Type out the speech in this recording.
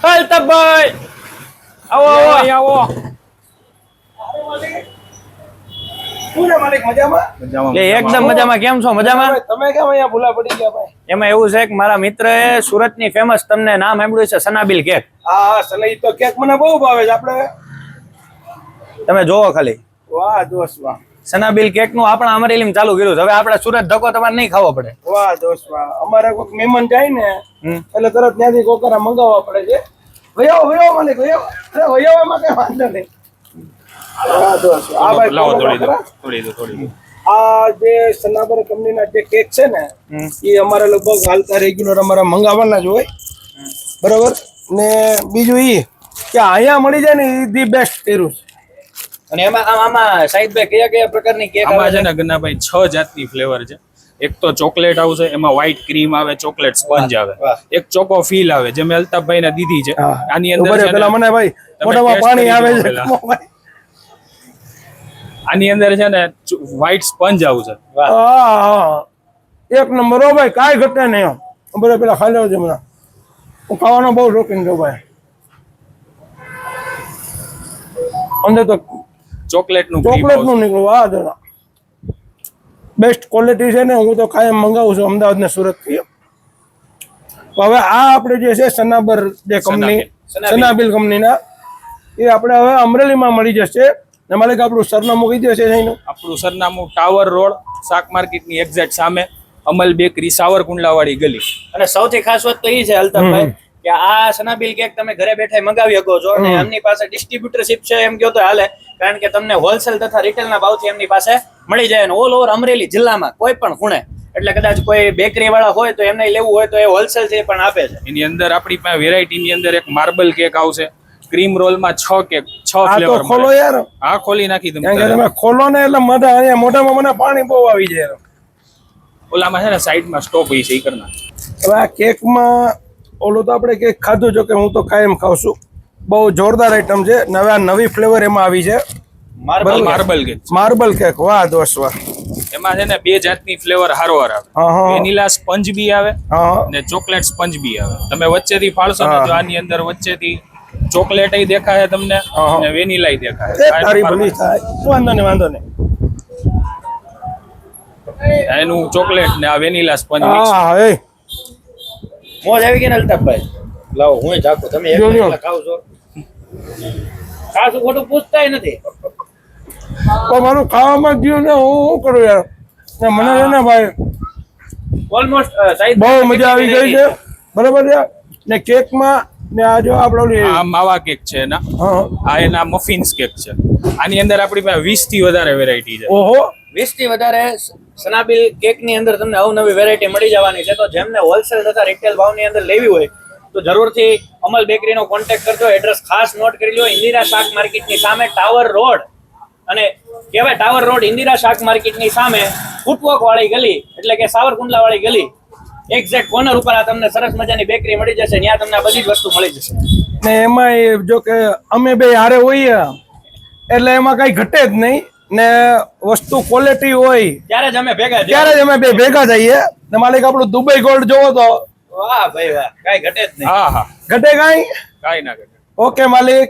અલ્તાફભાઈ આવો આવો આવો. એકદમ મજામાં. કેમ છો? મજામાં? તમે કેમ અહીંયા ભૂલા પડી ગયા ભાઈ? એમાં એવું છે કે મારા મિત્રએ સુરતની ફેમસ તમને નામ સાંભળ્યું છે સનાબિલ કેક. હા સનઈ તો કેક મને બહુ ભાવે છે. આપણે તમે જોવો ખાલી. વાહ દોસ્ત વાહ. સનાબિલ કેક નું આપણા અમરેલીમાં ચાલુ કર્યું છે. હવે આપણે સુરત ધક્કો તમારે નહીં ખાવો પડે. વાહ દોસ્ત વાહ. અમારે કોઈક મહેમાન જાય ને એટલે તરત ત્યાંથી કોકરા મંગાવવા પડે છે. વયો માલિક વયો. અરે વયોમાં કઈ વાંધો નહીં. વાહ દોસ્ત. આ ભાઈ લાવો થોડી. આ જે સનાબર કંપનીના જે કેક છે ને એ અમારે લગભગ હાલતા રેગ્યુલર અમારા મંગાવવાના જ હોય. બરોબર ને બીજું ઈ કે અહીંયા મળી જાય ને એ ધી બેસ્ટ કર્યું છે. અને એમાં આમાં સાહિદભાઈ કયા કયા પ્રકારની કેક આમાં છે ને ગન્નાભાઈ 6 જાતની ફ્લેવર છે. એક તો ચોકલેટ આવશે, એમાં વ્હાઈટ ક્રીમ આવે, ચોકલેટ સ્પંજ આવે, એક ચોકો ફીલ આવે જે મેં અલ્તાફભાઈ ને દીધી છે. આની અંદર છે પેલા મને ભાઈ મોઢામાં પાણી આવે છે. આની અંદર છે ને વ્હાઈટ સ્પંજ આવશે. એક નંબર હો ભાઈ, કાંઈ ઘટે નહીં. બરાબર પેલા ખાઈ લેવો છે મને. હું ખાવાનો બહુ શોખીન છું ભાઈ. અંદર તો ચોકલેટ નું નીકળું. આ જરા બેસ્ટ ક્વોલિટી છે ને. હું તો કાયમ મંગાવું છું અમદાવાદ ને સુરત થી. હવે આ આપણે જે છે સનાબર જે કંપની સનાબિલ કંપનીના એ આપણે હવે અમરેલીમાં મળી જશે. ને માલિક આપણું સરનામું કઈ દેશે એનું? આપણું સરનામું ટાવર રોડ, શાક માર્કેટ ની એક્ઝેક્ટ સામે, અમલ બેકરી, સાવરકુંડલા વાળી ગલી. અને સૌથી ખાસ વાત તો એ છે અલ્તાફભાઈ કે આ સનાબિલ કેક તમે ઘરે બેઠા મંગાવી શકો છો. અને એમની પાસે ડિસ્ટ્રીબ્યુટરશિપ છે એમ કહો તો હાલે, કારણ કે તમને હોલસેલ તથા રિટેલના ભાવથી એમની પાસે મળી જાય. અને ઓલ ઓવર અમરેલી જિલ્લામાં કોઈ પણ ખૂણે, એટલે કદાચ કોઈ બેકરી વાળા હોય તો એમને લેવું હોય તો એ હોલસેલ થી પણ આપે છે. એની અંદર આપણી પાસે વેરાયટી ની અંદર એક માર્બલ કેક આવશે. ક્રીમ રોલ માં 6 કેક, 6 ફ્લેવર. ખોલો યાર. હા ખોલી નાખી તમે. ખોલો ને એટલે મોઢામાં મને પાણી બહુ આવી જાય. ઓલામાં છે ને સાઈડમાં સ્ટોપ હોય છે, એ કરના. હવે આ કેકમાં ઓલું તો આપણે કેક ખાધું જો કે હું તો કાયમ ખાઉં છું. બહુ જોરદાર આઈટમ છે. નવા નવી ફ્લેવર એમાં આવી છે. Marble cake. Marble cake. વાહ દોસ્ત વાહ. એમાં છે ને 2 જાતની ફ્લેવર હારોહાર આવે. વેનીલા સ્પંજ બી આવે ને ચોકલેટ સ્પંજ બી આવે. તમે વચ્ચેથી ફાળશો ને તો આની અંદર વચ્ચેથી ચોકલેટ દેખાય તમને અને વેનીલા દેખાય. તારી ભલી થાય. વાંધો નહીં. એનું ચોકલેટ ને આ વેનીલા સ્પંજ હા એ મોજ આવી ગઈ ને અલ્તાફભાઈ? લાવો હું ચાખું. તમે એકલા ખાવ છો. ખાસું ખોટું પૂછતાય નથી. મારું ખાવામાં ગયું ને હું શું કરું યાર. ને મને છે ને ભાઈ ઓલમોસ્ટ બહુ મજા આવી ગઈ છે. બરાબર છે ને કેકમાં ને આ જો આપણે આ માવા કેક છે એના. આ એના મફિન્સ કેક છે. આની અંદર આપણી પાસે 20 થી વધારે વેરાયટી છે. ઓહો 20 થી વધારે સનાબિલ કેક ની અંદર તમને અવનવી વેરાયટી મળી જવાની છે. તો જેમને હોલસેલ તથા રિટેલ ભાવની અંદર લેવી હોય તો જરૂરથી અમલ બેકરીનો કોન્ટેક્ટ કરજો. એડ્રેસ ખાસ નોટ કરી લો. ઇન્દિરા શાક માર્કેટની સામે ટાવર રોડ, અને કહેવાય ટાવર રોડ ઇન્દિરા શાક માર્કેટની સામે ફૂટવોક વાળી ગલી, એટલે કે સાવરકુંડલા વાળી ગલી એક્ઝેક્ટ કોર્નર ઉપર આ તમને સરસ મજાની બેકરી મળી જશે. ત્યાં તમને આ બધી જ વસ્તુ મળી જશે. ને એમાં જો કે અમે બે હારે હોઈએ એટલે એમાં કઈ ઘટે જ નહીં. ને વસ્તુ ક્વોલિટી હોય ત્યારે જ અમે ભેગા થઈએ. ને માલિક આપણું દુબઈ ગોલ્ડ જોવો તો વાહ ભાઈ વાહ, કઈ ઘટે જ નહીં. હા ઘટે કાંઈ ના ઘટે. ઓકે માલિક.